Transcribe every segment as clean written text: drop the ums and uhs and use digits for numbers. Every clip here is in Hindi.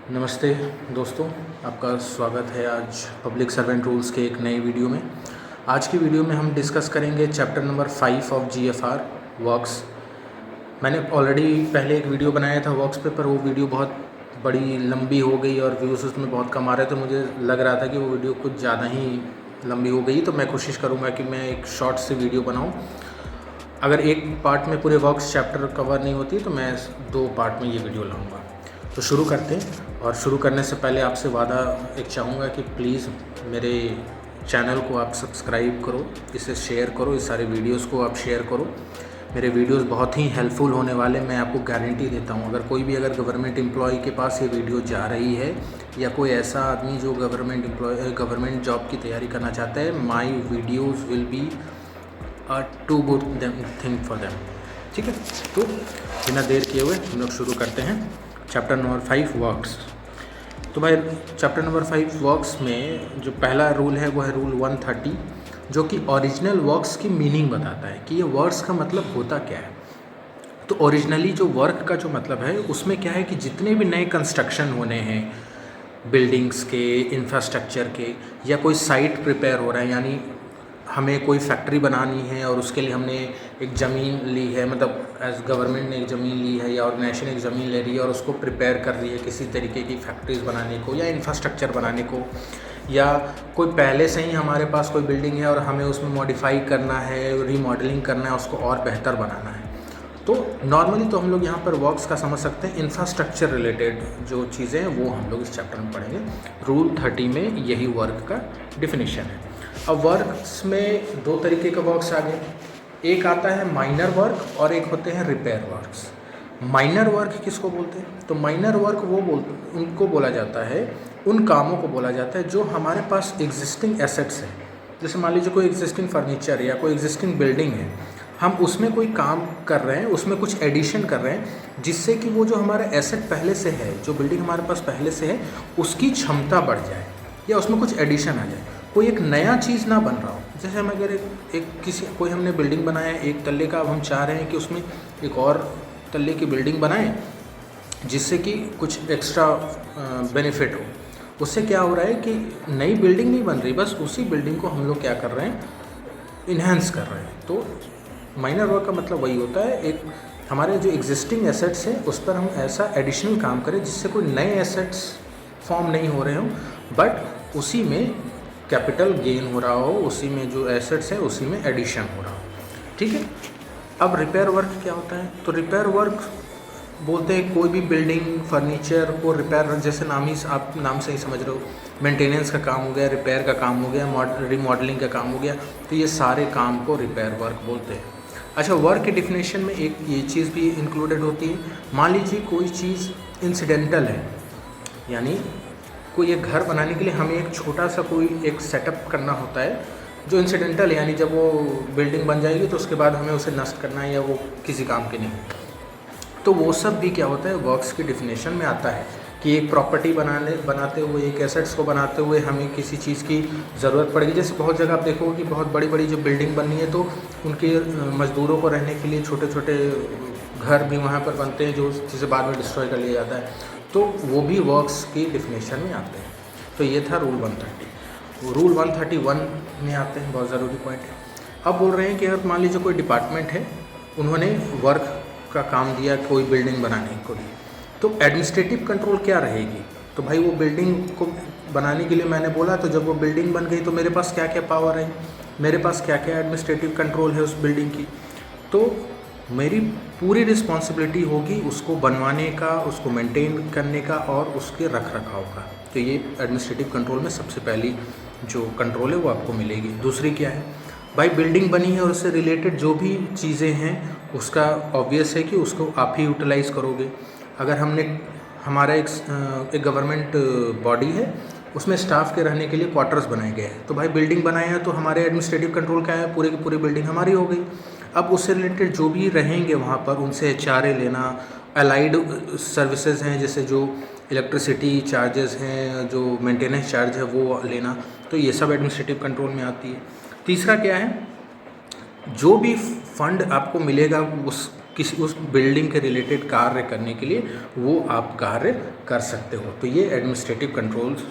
नमस्ते दोस्तों, आपका स्वागत है आज पब्लिक सर्वेंट रूल्स के एक नई वीडियो में। आज की वीडियो में हम डिस्कस करेंगे chapter number 5 of GFR works. मैंने ऑलरेडी पहले एक वीडियो बनाया था वर्क्स पे, पर वो वीडियो बहुत बड़ी लंबी हो गई और व्यूज़ उसमें बहुत कम आ रहे, तो मुझे लग रहा था कि वो वीडियो कुछ ज़्यादा ही लंबी हो गई। तो मैं कोशिश करूँगा कि मैं एक शॉर्ट सी वीडियो बनाऊँ। अगर एक पार्ट में पूरे वर्क्स चैप्टर कवर नहीं होती तो मैं 2 पार्ट में ये वीडियो लाऊँगा। तो शुरू करते हैं। और शुरू करने से पहले आपसे वादा एक चाहूँगा कि प्लीज़ मेरे चैनल को आप सब्सक्राइब करो, इसे शेयर करो, इस सारे वीडियोस को आप शेयर करो। मेरे वीडियोस बहुत ही हेल्पफुल होने वाले, मैं आपको गारंटी देता हूँ। अगर कोई भी गवर्नमेंट एम्प्लॉय के पास ये वीडियो जा रही है या कोई ऐसा आदमी जो गवर्नमेंट जॉब की तैयारी करना चाहता है, my videos will be to good thing for them. ठीक है, तो बिना देर किए हुए हम लोग शुरू करते हैं चैप्टर नंबर 5 वर्क्स। तो भाई चैप्टर नंबर 5 वर्क्स में जो पहला रूल है वो है रूल 130, जो कि ओरिजिनल वर्क्स की मीनिंग बताता है कि ये वर्ड्स का मतलब होता क्या है। तो ओरिजिनली जो वर्क का जो मतलब है उसमें क्या है कि जितने भी नए कंस्ट्रक्शन होने हैं बिल्डिंग्स के, इंफ्रास्ट्रक्चर के, या कोई साइट प्रिपेयर हो रहा है, यानी हमें कोई फैक्ट्री बनानी है और उसके लिए हमने एक ज़मीन ली है, मतलब एज गवर्नमेंट ने एक ज़मीन ली है या ऑर्गेनाइजेशन एक ज़मीन ले रही है और उसको प्रिपेयर कर रही है किसी तरीके की फैक्ट्रीज़ बनाने को या इंफ्रास्ट्रक्चर बनाने को, या कोई पहले से ही हमारे पास कोई बिल्डिंग है और हमें उसमें मॉडिफाई करना है, रीमॉडलिंग करना है, उसको और बेहतर बनाना है। तो नॉर्मली तो हम लोग यहाँ पर वर्क्स का समझ सकते हैं, इंफ्रास्ट्रक्चर रिलेटेड जो चीज़ें हैं वो हम लोग इस चैप्टर में पढ़ेंगे। रूल 30 में यही वर्क का डिफिनीशन है। अब वर्क्स में 2 तरीके का वर्क्स आ गए, एक आता है माइनर वर्क और एक होते हैं रिपेयर वर्क्स। माइनर वर्क किसको बोलते हैं? तो माइनर वर्क उनको बोला जाता है, उन कामों को बोला जाता है जो हमारे पास एग्जिस्टिंग एसेट्स हैं। जैसे मान लीजिए कोई एग्जिस्टिंग फर्नीचर या कोई एग्जिस्टिंग बिल्डिंग है, हम उसमें कोई काम कर रहे हैं, उसमें कुछ एडिशन कर रहे हैं जिससे कि वो जो हमारा एसेट पहले से है, जो बिल्डिंग हमारे पास पहले से है, उसकी क्षमता बढ़ जाए या उसमें कुछ एडिशन आ जाए, कोई एक नया चीज़ ना बन रहा हो। जैसे हम अगर कोई हमने बिल्डिंग बनाया है 1 तल्ले का, अब हम चाह रहे हैं कि उसमें एक और तल्ले की बिल्डिंग बनाएं जिससे कि कुछ एक्स्ट्रा बेनिफिट हो। उससे क्या हो रहा है कि नई बिल्डिंग नहीं बन रही, बस उसी बिल्डिंग को हम लोग क्या कर रहे हैं, इन्हेंस कर रहे हैं। तो माइनर वर्क का मतलब वही होता है, एक हमारे जो एग्जिस्टिंग एसेट्स हैं उस पर हम ऐसा एडिशनल काम करें जिससे कोई नए एसेट्स फॉर्म नहीं हो रहे हों, बट उसी में कैपिटल गेन हो रहा हो, उसी में जो एसेट्स हैं उसी में एडिशन हो रहा हो। ठीक है। अब रिपेयर वर्क क्या होता है? तो रिपेयर वर्क बोलते हैं कोई भी बिल्डिंग, फर्नीचर को रिपेयर, जैसे आप नाम से ही समझ रहे हो, मेंटेनेंस का काम हो गया, रिपेयर का काम हो गया, रीमॉडलिंग का काम हो गया, तो ये सारे काम को रिपेयर वर्क बोलते हैं। अच्छा, वर्क के डिफिनेशन में एक ये चीज़ भी इंक्लूडेड होती है। मान लीजिए कोई चीज़ इंसिडेंटल है, यानी कोई एक घर बनाने के लिए हमें एक छोटा सा कोई एक सेटअप करना होता है जो इंसिडेंटल है, यानी जब वो बिल्डिंग बन जाएगी तो उसके बाद हमें उसे नष्ट करना है या वो किसी काम के नहीं। तो वो सब भी क्या होता है, वर्क्स की डिफिनेशन में आता है कि एक प्रॉपर्टी बनाते हुए, एक एसेट्स को बनाते हुए हमें किसी चीज़ की ज़रूरत पड़ेगी। जैसे बहुत जगह आप देखोगे कि बहुत बड़ी बड़ी जो बिल्डिंग बननी है तो उनके मज़दूरों को रहने के लिए छोटे छोटे घर भी वहाँ पर बनते हैं जो जिसे बाद में डिस्ट्रॉय कर लिया जाता है। तो वो भी वर्क्स की डिफिनेशन में आते हैं। तो ये था रूल 130। रूल 131 में आते हैं, बहुत ज़रूरी पॉइंट है। अब बोल रहे हैं कि अगर मान लीजिए कोई डिपार्टमेंट है, उन्होंने वर्क का काम दिया कोई बिल्डिंग बनाने को लिए, तो एडमिनिस्ट्रेटिव कंट्रोल क्या रहेगी? तो भाई वो बिल्डिंग को बनाने के लिए मैंने बोला, तो जब वो बिल्डिंग बन गई तो मेरे पास क्या क्या पावर है, मेरे पास क्या क्या एडमिनिस्ट्रेटिव कंट्रोल है उस बिल्डिंग की। तो मेरी पूरी रिस्पॉन्सिबिलिटी होगी उसको बनवाने का, उसको मेंटेन करने का और उसके रख रखाव का। तो ये एडमिनिस्ट्रेटिव कंट्रोल में सबसे पहली जो कंट्रोल है वो आपको मिलेगी। दूसरी क्या है, भाई बिल्डिंग बनी है और उससे रिलेटेड जो भी चीज़ें हैं उसका ऑब्वियस है कि उसको आप ही यूटिलाइज़ करोगे। अगर हमारा एक गवर्नमेंट बॉडी है, उसमें स्टाफ के रहने के लिए क्वार्टर्स बनाए गए हैं, तो भाई बिल्डिंग बनाए हैं तो हमारे एडमिनिस्ट्रेटिव कंट्रोल क्या है, पूरी की पूरी बिल्डिंग हमारी हो गई। अब उससे रिलेटेड जो भी रहेंगे वहाँ पर उनसे HRA लेना, अलाइड सर्विसेज हैं जैसे जो इलेक्ट्रिसिटी चार्जेस हैं, जो मेंटेनेंस चार्ज है वो लेना, तो ये सब एडमिनिस्ट्रेटिव कंट्रोल में आती है। तीसरा क्या है, जो भी फंड आपको मिलेगा उस किसी उस बिल्डिंग के रिलेटेड कार्य करने के लिए वो आप कार्य कर सकते हो। तो ये एडमिनिस्ट्रेटिव कंट्रोल्स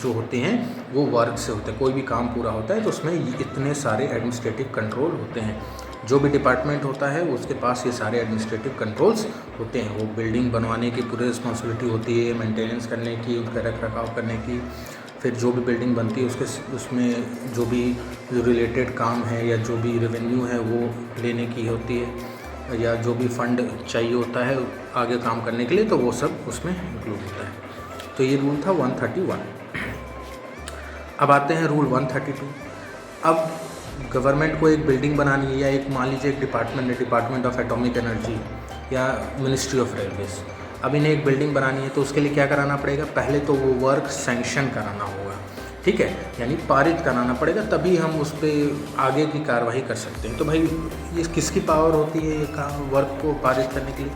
जो होते हैं वो वर्क से होते हैं। कोई भी काम पूरा होता है तो उसमें इतने सारे एडमिनिस्ट्रेटिव कंट्रोल होते हैं। जो भी डिपार्टमेंट होता है उसके पास ये सारे एडमिनिस्ट्रेटिव कंट्रोल्स होते हैं। वो बिल्डिंग बनवाने की पूरी रिस्पॉन्सिबिलिटी होती है, मेंटेनेंस करने की, उनका रख रखाव करने की, फिर जो भी बिल्डिंग बनती है उसमें जो भी रिलेटेड काम है या जो भी रेवेन्यू है वो लेने की होती है, या जो भी फंड चाहिए होता है आगे काम करने के लिए, तो वो सब उसमें इंक्लूड होता है। तो ये रूल था 131। अब आते हैं रूल 132। अब गवर्नमेंट को एक बिल्डिंग बनानी है, या एक मान लीजिए एक डिपार्टमेंट है, डिपार्टमेंट ऑफ एटॉमिक एनर्जी या मिनिस्ट्री ऑफ रेलवेज, अब इन्हें एक बिल्डिंग बनानी है तो उसके लिए क्या कराना पड़ेगा? पहले तो वो वर्क सैंक्शन कराना होगा, ठीक है, यानी पारित कराना पड़ेगा, तभी हम उस पर आगे की कार्रवाई कर सकते हैं। तो भाई ये किसकी पावर होती है ये काम वर्क को पारित करने के लिए?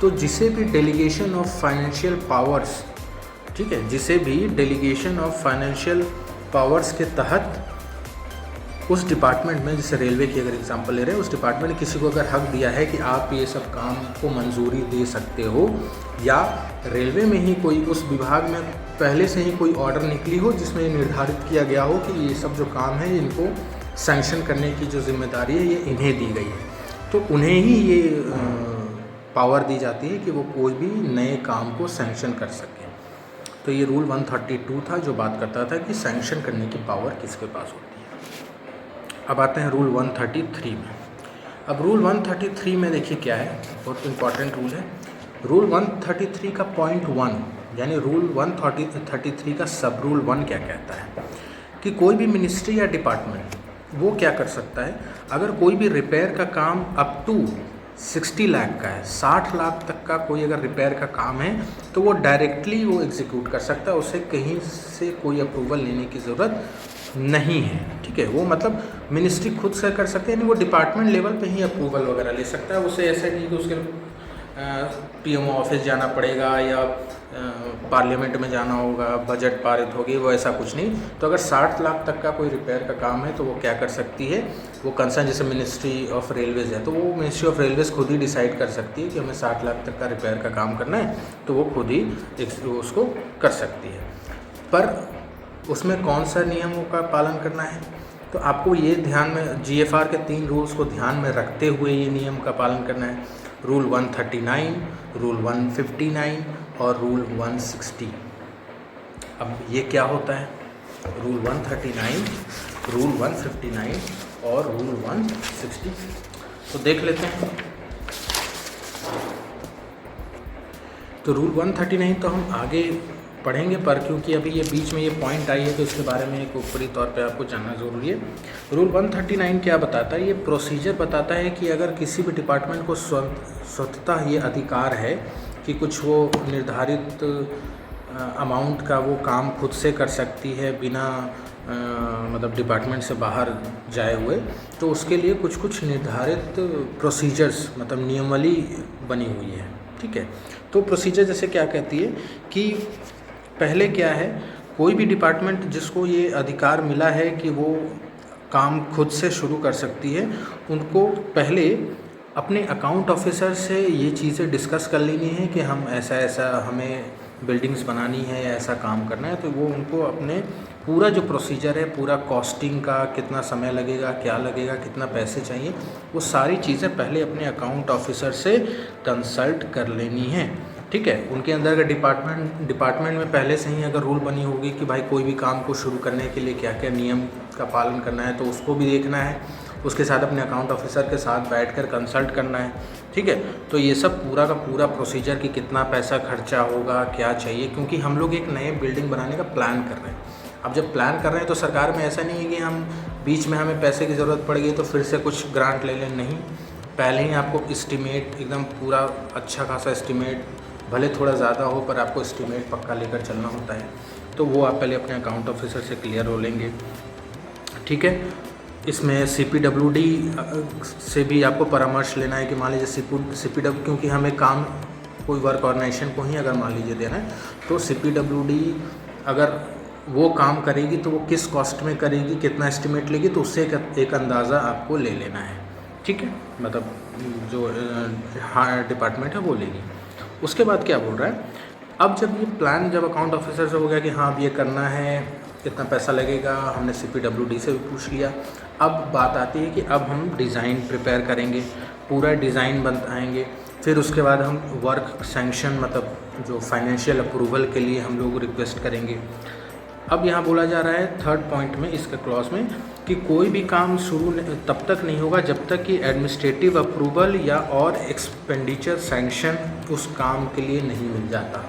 तो जिसे भी डेलीगेशन ऑफ फाइनेंशियल पावर्स, ठीक है, जिसे भी डेलीगेशन ऑफ फाइनेंशियल पावर्स के तहत उस डिपार्टमेंट में, जैसे रेलवे की अगर एग्जांपल ले रहे हैं, उस डिपार्टमेंट ने किसी को अगर हक दिया है कि आप ये सब काम को मंजूरी दे सकते हो, या रेलवे में ही कोई उस विभाग में पहले से ही कोई ऑर्डर निकली हो जिसमें निर्धारित किया गया हो कि ये सब जो काम है इनको सैंक्शन करने की जो जिम्मेदारी है ये इन्हें दी गई है, तो उन्हें ही ये पावर दी जाती है कि वो कोई भी नए काम को सैंक्शन कर सकें। तो ये रूल 132 था जो बात करता था कि सैंक्शन करने की पावर किसके पास होती है। अब आते हैं रूल 133 में। अब रूल 133 में देखिए क्या है, बहुत इंपॉर्टेंट रूल है। रूल 133 का पॉइंट 1 यानी रूल 133 का सब रूल 1 क्या कहता है कि कोई भी मिनिस्ट्री या डिपार्टमेंट वो क्या कर सकता है, अगर कोई भी रिपेयर का काम अप टू 60 लाख का है, 60 लाख तक का कोई अगर रिपेयर का काम है तो वो डायरेक्टली वो एग्जीक्यूट कर सकता है, उसे कहीं से कोई अप्रूवल लेने की ज़रूरत नहीं है, ठीक है। वो मतलब मिनिस्ट्री खुद से कर सकते हैं, यानी वो डिपार्टमेंट लेवल पे ही अप्रूवल वगैरह ले सकता है। उसे ऐसा नहीं कि उसके पीएमओ ऑफिस जाना पड़ेगा या पार्लियामेंट में जाना होगा, बजट पारित होगी, वो ऐसा कुछ नहीं। तो अगर 60 लाख तक का कोई रिपेयर का काम है तो वो क्या कर सकती है, वो कंसर्न जैसे मिनिस्ट्री ऑफ रेलवेज़ है तो वो मिनिस्ट्री ऑफ रेलवेज़ खुद ही डिसाइड कर सकती है कि हमें 60 लाख तक का रिपेयर का काम करना है, तो वो खुद ही उसको कर सकती है। पर उसमें कौन सा नियमों का पालन करना है, तो आपको ये ध्यान में जीएफआर के 3 रूल्स को ध्यान में रखते हुए ये नियम का पालन करना है। रूल 139, रूल 159 और रूल 160। अब ये क्या होता है, रूल 139, रूल 159 और रूल 160, तो देख लेते हैं। तो रूल 139 तो हम आगे पढ़ेंगे, पर क्योंकि अभी ये बीच में ये पॉइंट आई है तो इसके बारे में एक ऊपरी तौर पे आपको जानना ज़रूरी है। रूल 139 क्या बताता है, ये प्रोसीजर बताता है कि अगर किसी भी डिपार्टमेंट को स्वतः ये अधिकार है कि कुछ वो निर्धारित अमाउंट का वो काम खुद से कर सकती है बिना मतलब डिपार्टमेंट से बाहर जाए हुए, तो उसके लिए कुछ कुछ निर्धारित प्रोसीजर्स मतलब नियमावली बनी हुई है, ठीक है। तो प्रोसीजर जैसे क्या कहती है कि पहले क्या है, कोई भी डिपार्टमेंट जिसको ये अधिकार मिला है कि वो काम खुद से शुरू कर सकती है, उनको पहले अपने अकाउंट ऑफिसर से ये चीज़ें डिस्कस कर लेनी है कि हम ऐसा ऐसा हमें बिल्डिंग्स बनानी है या ऐसा काम करना है, तो वो उनको अपने पूरा जो प्रोसीजर है, पूरा कॉस्टिंग का कितना समय लगेगा, क्या लगेगा, कितना पैसे चाहिए, वो सारी चीज़ें पहले अपने अकाउंट ऑफिसर से कंसल्ट कर लेनी है, ठीक है। उनके अंदर अगर डिपार्टमेंट में पहले से ही अगर रूल बनी होगी कि भाई कोई भी काम को शुरू करने के लिए क्या क्या नियम का पालन करना है, तो उसको भी देखना है, उसके साथ अपने अकाउंट ऑफिसर के साथ बैठकर कंसल्ट करना है, ठीक है। तो ये सब पूरा का पूरा प्रोसीजर कि कितना पैसा खर्चा होगा, क्या चाहिए, क्योंकि हम लोग एक नए बिल्डिंग बनाने का प्लान कर रहे हैं। अब जब प्लान कर रहे हैं तो सरकार में ऐसा नहीं है कि हम बीच में हमें पैसे की ज़रूरत पड़ गई तो फिर से कुछ ग्रांट ले लें, नहीं, पहले ही आपको एस्टिमेट एकदम पूरा अच्छा खासा एस्टिमेट, भले थोड़ा ज़्यादा हो पर आपको एस्टिमेट पक्का लेकर चलना होता है, तो वो आप पहले अपने अकाउंट ऑफिसर से क्लियर हो लेंगे, ठीक है। इसमें CPWD से भी आपको परामर्श लेना है कि मान लीजिए CPW, क्योंकि हमें काम कोई वर्क ऑर्गेनाइजेशन को ही अगर मान लीजिए देना है तो CPWD अगर वो काम करेगी तो वो किस कॉस्ट में करेगी, कितना एस्टिमेट लेगी, तो उससे एक अंदाज़ा आपको ले लेना है, ठीक है, मतलब जो हाँ डिपार्टमेंट है वो लेगी। उसके बाद क्या बोल रहा है, अब जब ये प्लान जब अकाउंट ऑफिसर से हो गया कि हाँ अब ये करना है, कितना पैसा लगेगा, हमने CPWD से भी पूछ लिया। अब बात आती है कि अब हम डिज़ाइन प्रिपेयर करेंगे, पूरा डिज़ाइन बनाएंगे, फिर उसके बाद हम वर्क सैंक्शन मतलब जो फाइनेंशियल अप्रूवल के लिए हम लोग रिक्वेस्ट करेंगे। अब यहाँ बोला जा रहा है थर्ड पॉइंट में इसके क्लॉज में कि कोई भी काम शुरू तब तक नहीं होगा जब तक कि एडमिनिस्ट्रेटिव अप्रूवल या और एक्सपेंडिचर सैंक्शन उस काम के लिए नहीं मिल जाता।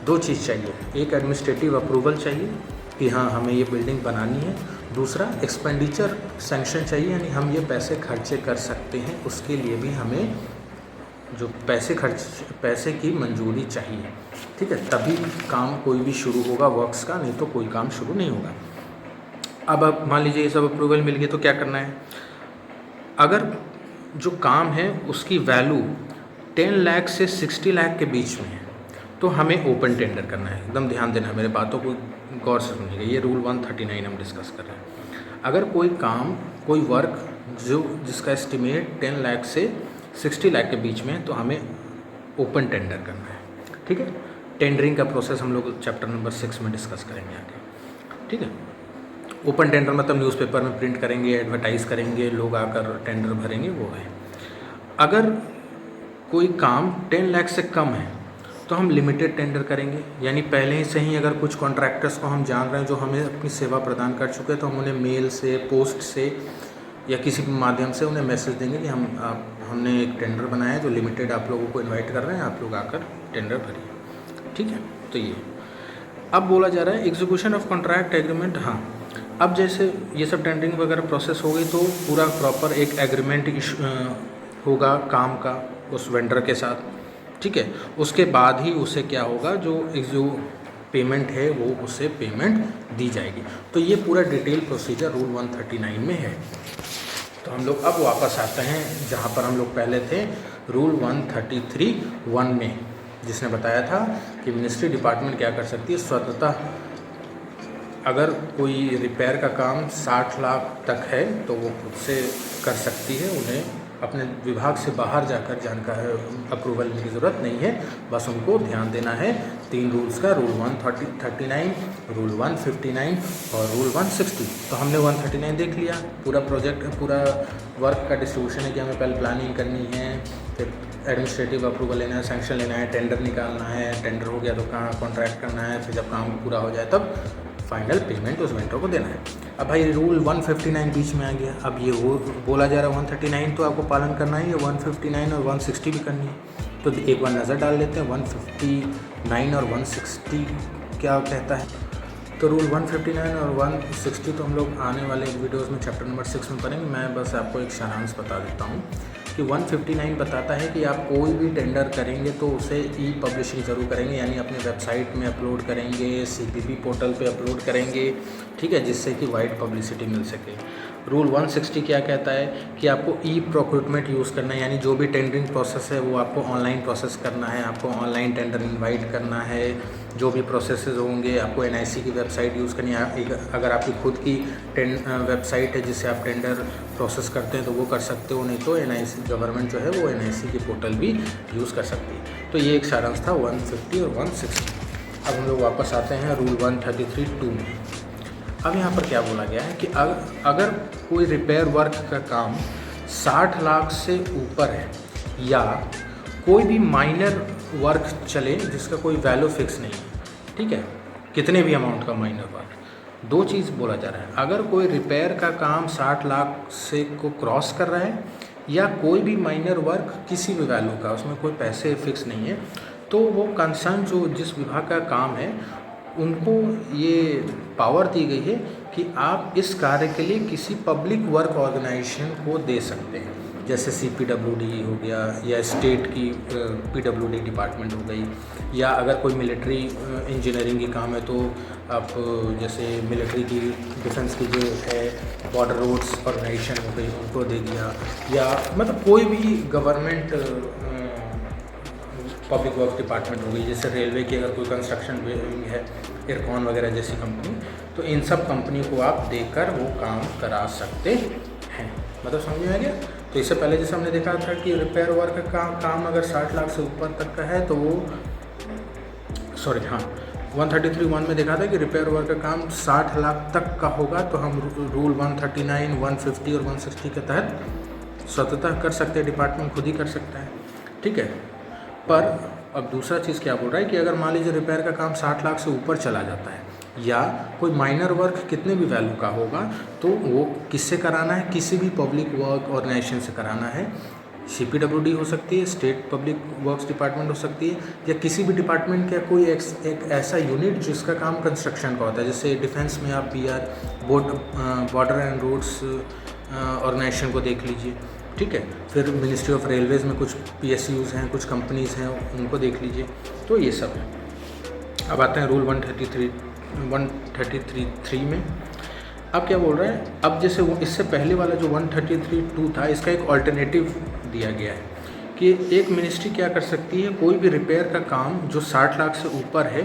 दो चीज़ चाहिए, एक एडमिनिस्ट्रेटिव अप्रूवल चाहिए कि हाँ हमें ये बिल्डिंग बनानी है, दूसरा एक्सपेंडिचर सैंक्शन चाहिए यानी हम ये पैसे खर्चे कर सकते हैं, उसके लिए भी हमें जो पैसे की मंजूरी चाहिए। ठीक है, तभी काम कोई भी शुरू होगा वर्क्स का, नहीं तो कोई काम शुरू नहीं होगा। अब मान लीजिए ये सब अप्रूवल मिल गए तो क्या करना है, अगर जो काम है उसकी वैल्यू 10 लाख से 60 लाख के बीच में है तो हमें ओपन टेंडर करना है। एकदम ध्यान देना है, मेरे बातों को गौर से सुनिएगा, ये रूल 139 हम डिस्कस कर रहे हैं। अगर कोई काम कोई वर्क जिसका एस्टिमेट 10 लाख से 60 लाख के बीच में है तो हमें ओपन टेंडर करना है। ठीक है, टेंडरिंग का प्रोसेस हम लोग चैप्टर नंबर 6 में डिस्कस करेंगे आगे। ठीक है, ओपन टेंडर मतलब न्यूज़पेपर में प्रिंट करेंगे, एडवर्टाइज़ करेंगे, लोग आकर टेंडर भरेंगे, वो है। अगर कोई काम 10 लाख से कम है तो हम लिमिटेड टेंडर करेंगे, यानी पहले ही से ही अगर कुछ कॉन्ट्रैक्टर्स को हम जान रहे हैं जो हमें अपनी सेवा प्रदान कर चुके हैं तो हम उन्हें मेल से, पोस्ट से या किसी भी माध्यम से उन्हें मैसेज देंगे कि हमने एक टेंडर बनाया है जो लिमिटेड आप लोगों को इनवाइट कर रहे हैं, आप लोग आकर टेंडर भरिए। ठीक है, तो ये अब बोला जा रहा है एग्जीक्यूशन ऑफ कॉन्ट्रैक्ट एग्रीमेंट। हाँ, अब जैसे ये सब टेंडरिंग वगैरह प्रोसेस हो गई तो पूरा प्रॉपर एक एग्रीमेंट होगा काम का उस वेंडर के साथ। ठीक है, उसके बाद ही उसे क्या होगा, जो पेमेंट है वो उसे पेमेंट दी जाएगी। तो ये पूरा डिटेल प्रोसीजर रूल 139 में है। तो हम लोग अब वापस आते हैं जहाँ पर हम लोग पहले थे, रूल 133(1) में, जिसने बताया था कि मिनिस्ट्री डिपार्टमेंट क्या कर सकती है, स्वतंत्रता अगर कोई रिपेयर का काम 60 लाख तक है तो वो खुद से कर सकती है, उन्हें अपने विभाग से बाहर जाकर जानकारी अप्रूवल की ज़रूरत नहीं है। बस उनको ध्यान देना है 3 रूल्स का, रूल 139, रूल 159 और रूल 160। तो हमने 139 देख लिया, पूरा प्रोजेक्ट पूरा वर्क का डिस्ट्रीब्यूशन है कि हमें पहले प्लानिंग करनी है, फिर एडमिनिस्ट्रेटिव अप्रूवल लेना है, सैंक्शन लेना है, टेंडर निकालना है, टेंडर हो गया तो कहाँ कॉन्ट्रैक्ट करना है, फिर जब काम पूरा हो जाए तब फाइनल पेमेंट उस वेंडर को देना है। अब भाई रूल 159 बीच में आ गया, अब ये वो बोला जा रहा है 139 तो आपको पालन करना है, ये 159 और 160 भी करनी है। तो एक बार नज़र डाल लेते हैं 159 और 160 क्या कहता है। तो रूल 159 और 160 तो हम लोग आने वाले वीडियोज़ में चैप्टर नंबर 6 में पढ़ेंगे। मैं बस आपको एक सारांश बता देता हूँ कि 159 बताता है कि आप कोई भी टेंडर करेंगे तो उसे ई पब्लिशिंग ज़रूर करेंगे, यानी अपने वेबसाइट में अपलोड करेंगे, CPP पोर्टल पे अपलोड करेंगे। ठीक है, जिससे कि वाइड पब्लिसिटी मिल सके। रूल 160 क्या कहता है कि आपको ई प्रोक्यूरमेंट यूज़ करना है, यानी जो भी टेंडरिंग प्रोसेस है वो आपको ऑनलाइन प्रोसेस करना है, आपको ऑनलाइन टेंडर इनवाइट करना है। जो भी प्रोसेसेस होंगे आपको NIC की वेबसाइट यूज़ करनी है। अगर आपकी खुद की वेबसाइट है जिससे आप टेंडर प्रोसेस करते हैं तो वो कर सकते हो, नहीं तो NIC गवर्नमेंट जो है वो NIC की पोर्टल भी यूज़ कर सकती है। तो ये एक सारांश था 150 और 160। अब हम लोग वापस आते हैं रूल 133(2) में। अब यहाँ पर क्या बोला गया है कि अगर कोई रिपेयर वर्क का काम 60 लाख से ऊपर है या कोई भी माइनर वर्क चले जिसका कोई वैल्यू फिक्स नहीं है, ठीक है, कितने भी अमाउंट का माइनर वर्क, दो चीज़ बोला जा रहा है। अगर कोई रिपेयर का काम 60 लाख से को क्रॉस कर रहा है या कोई भी माइनर वर्क किसी भी वैल्यू का, उसमें कोई पैसे फिक्स नहीं है, तो वो कंसर्न जो जिस विभाग का काम है उनको ये पावर दी गई है कि आप इस कार्य के लिए किसी पब्लिक वर्क ऑर्गेनाइजेशन को दे सकते हैं, जैसे CPWD हो गया या स्टेट की PWD डिपार्टमेंट हो गई, या अगर कोई मिलिट्री इंजीनियरिंग की काम है तो आप जैसे मिलिट्री की डिफेंस की जो है बॉर्डर रोड्स ऑर्गेनाइजेशन हो गई उनको दे दिया, या मतलब कोई भी गवर्नमेंट पब्लिक वर्क डिपार्टमेंट हो गई, जैसे रेलवे की अगर कोई कंस्ट्रक्शन है, इरकॉन वगैरह जैसी कंपनी, तो इन सब कंपनी को आप देकर वो काम करा सकते हैं। मतलब समझ में आ गया। तो इससे पहले जैसे हमने देखा था कि रिपेयर वर्क का काम अगर 60 लाख से ऊपर तक का है तो वो 133(1) में देखा था कि रिपेयर वर्क का काम 60 लाख तक का होगा तो हम रूल 139, 150 और 160 के तहत स्वतंत्रता कर सकते हैं, डिपार्टमेंट खुद ही कर सकता है, ठीक है। पर अब दूसरा चीज़ क्या बोल रहा है कि अगर मान लीजिए रिपेयर का काम 60 लाख से ऊपर चला जाता है या कोई माइनर वर्क कितने भी वैल्यू का होगा तो वो किससे कराना है, किसी भी पब्लिक वर्क ऑर्गेनाइजेशन से कराना है। CPWD हो सकती है, स्टेट पब्लिक वर्क्स डिपार्टमेंट हो सकती है, या किसी भी डिपार्टमेंट का कोई एक ऐसा यूनिट जिसका काम कंस्ट्रक्शन का होता है। जैसे डिफेंस में आप बॉर्डर एंड रोड्स ऑर्गेनाइजेशन को देख लीजिए, ठीक है। फिर मिनिस्ट्री ऑफ रेलवेज़ में कुछ PSUs हैं, कुछ कंपनीज़ हैं, उनको देख लीजिए। तो ये सब है। अब आते हैं रूल 133(3) में। अब क्या बोल रहा है, अब जैसे वो इससे पहले वाला जो 133(2) था, इसका एक ऑल्टरनेटिव दिया गया है कि एक मिनिस्ट्री क्या कर सकती है, कोई भी रिपेयर का काम जो 60 लाख से ऊपर है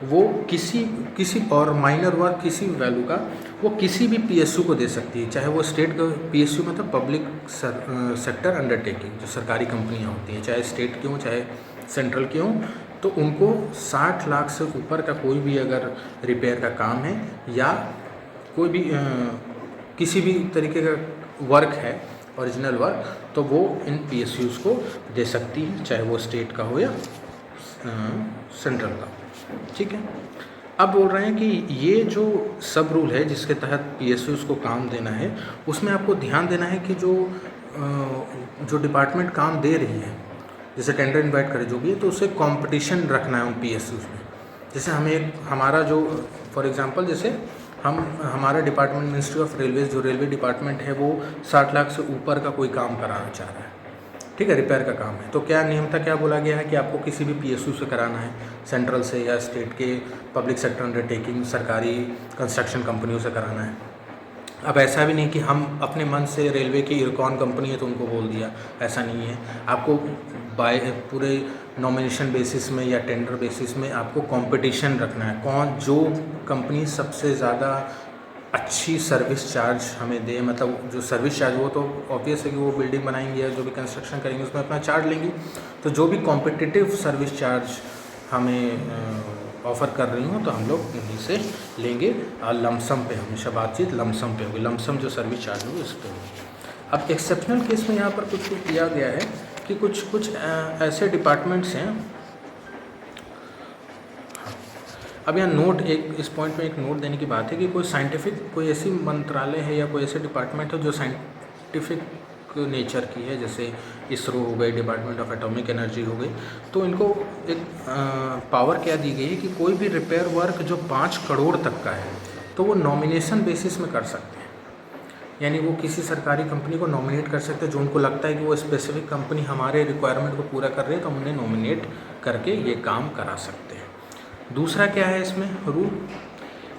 वो किसी और माइनर वर्क किसी भी वैल्यू का वो किसी भी PSU को दे सकती है, चाहे वो स्टेट का PSU मतलब पब्लिक सेक्टर अंडरटेकिंग, जो सरकारी कंपनियां होती हैं, चाहे स्टेट की हों चाहे सेंट्रल की हों, तो उनको 60 लाख से ऊपर का कोई भी अगर रिपेयर का काम है या कोई भी किसी भी तरीके का वर्क है, ओरिजिनल वर्क, तो वो इन PSUs को दे सकती है, चाहे वो स्टेट का हो या सेंट्रल का, ठीक है। अब बोल रहे हैं कि ये जो सब रूल है जिसके तहत PSUs को काम देना है, उसमें आपको ध्यान देना है कि जो डिपार्टमेंट काम दे रही है, जैसे टेंडर इनवाइट करे जो भी है, तो उसे कंपटीशन रखना है उन PSUs में। जैसे हमारा जो फॉर एग्जांपल जैसे हमारा डिपार्टमेंट मिनिस्ट्री ऑफ रेलवेज़ जो रेलवे डिपार्टमेंट है वो 60 लाख से ऊपर का कोई काम कराना चाह रहा है, ठीक है, रिपेयर का काम है। तो क्या नियम था, क्या बोला गया है कि आपको किसी भी PSU से कराना है, सेंट्रल से या स्टेट के पब्लिक सेक्टर अंडरटेकिंग सरकारी कंस्ट्रक्शन कंपनियों से कराना है। अब ऐसा भी नहीं कि हम अपने मन से रेलवे की इरकॉन कंपनी है तो उनको बोल दिया, ऐसा नहीं है। आपको पूरे नॉमिनेशन बेसिस में या टेंडर बेसिस में आपको कंपटीशन रखना है, जो कंपनी सबसे ज़्यादा अच्छी सर्विस चार्ज हमें दे, मतलब जो सर्विस चार्ज वो तो ऑब्वियस है कि वो बिल्डिंग बनाएंगे या जो भी कंस्ट्रक्शन करेंगे उसमें अपना चार्ज लेंगे, तो जो भी कॉम्पिटिटिव सर्विस चार्ज हमें ऑफ़र कर रही हूँ तो हम लोग इन्हीं से लेंगे। और लमसम पे हमेशा बातचीत लमसम पे होगी, लमसम जो सर्विस चार्ज होगी उस पर होगी। अब एक्सेप्शनल केस में यहाँ पर कुछ किया गया है कि कुछ ऐसे डिपार्टमेंट्स हैं। अब यहाँ नोट इस पॉइंट में एक नोट देने की बात है कि कोई ऐसी मंत्रालय है या कोई ऐसे डिपार्टमेंट है जो साइंटिफिक नेचर की है, जैसे इसरो हो गई, डिपार्टमेंट ऑफ एटॉमिक एनर्जी हो गई, तो इनको एक पावर क्या दी गई है कि कोई भी रिपेयर वर्क जो 5 करोड़ तक का है तो वो नॉमिनेशन बेसिस में कर सकते हैं। यानी वो किसी सरकारी कंपनी को नॉमिनेट कर सकते हैं, जो उनको लगता है कि वो स्पेसिफिक कंपनी हमारे रिक्वायरमेंट को पूरा कर रही है तो हम उन्हें नॉमिनेट करके ये काम करा सकते हैं। दूसरा क्या है इसमें रूल,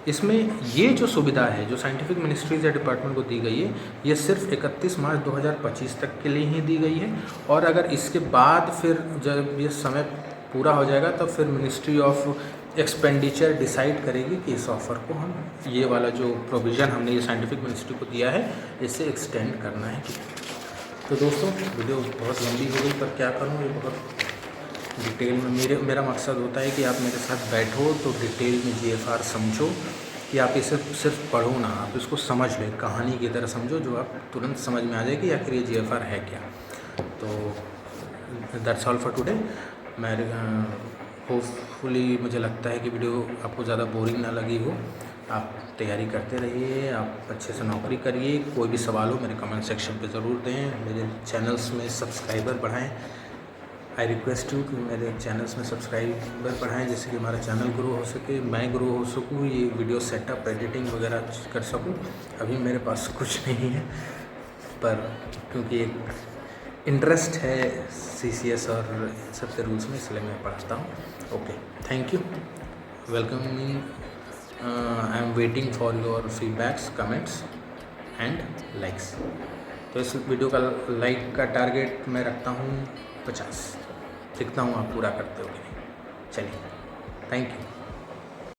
इसमें ये जो सुविधा है जो साइंटिफिक मिनिस्ट्रीज या डिपार्टमेंट को दी गई है, ये सिर्फ 31 मार्च 2025 तक के लिए ही दी गई है। और अगर इसके बाद फिर जब ये समय पूरा हो जाएगा तब फिर मिनिस्ट्री ऑफ एक्सपेंडिचर डिसाइड करेगी कि इस ऑफ़र को हम ये वाला जो प्रोविज़न हमने ये साइंटिफिक मिनिस्ट्री को दिया है इसे एक्सटेंड करना है कि। तो दोस्तों वीडियो बहुत लंबी हो गई, पर क्या करूँ, ये बहुत डिटेल में मेरा मकसद होता है कि आप मेरे साथ बैठो तो डिटेल में GFR समझो, कि आप इसे सिर्फ पढ़ो ना, आप इसको समझ लें, कहानी की तरह समझो, जो आप तुरंत समझ में आ जाए कि आखिर ये GFR है क्या। तो दैट्स ऑल फॉर टुडे। मैं होपफुली मुझे लगता है कि वीडियो आपको ज़्यादा बोरिंग ना लगी हो। आप तैयारी करते रहिए, आप अच्छे से नौकरी करिए। कोई भी सवाल हो मेरे कमेंट सेक्शन पे ज़रूर दें। मेरे चैनल्स में सब्सक्राइबर बढ़ाएं। आई रिक्वेस्ट यू कि मेरे चैनल्स में सब्सक्राइबर बढ़ाएं, जिससे कि हमारा चैनल ग्रो हो सके, मैं ग्रो हो सकूँ, ये वीडियो सेटअप एडिटिंग वगैरह कर सकूँ। अभी मेरे पास कुछ नहीं है, पर क्योंकि एक इंटरेस्ट है CCS और सबके रूल्स में, इसलिए मैं पढ़ता हूँ। Okay, thank you, welcoming, I am waiting for your feedbacks, comments and likes. तो इस वीडियो का लाइक का टारगेट मैं रखता हूँ 50। देखता हूँ आप पूरा करते हो कि नहीं। चलिए, थैंक यू।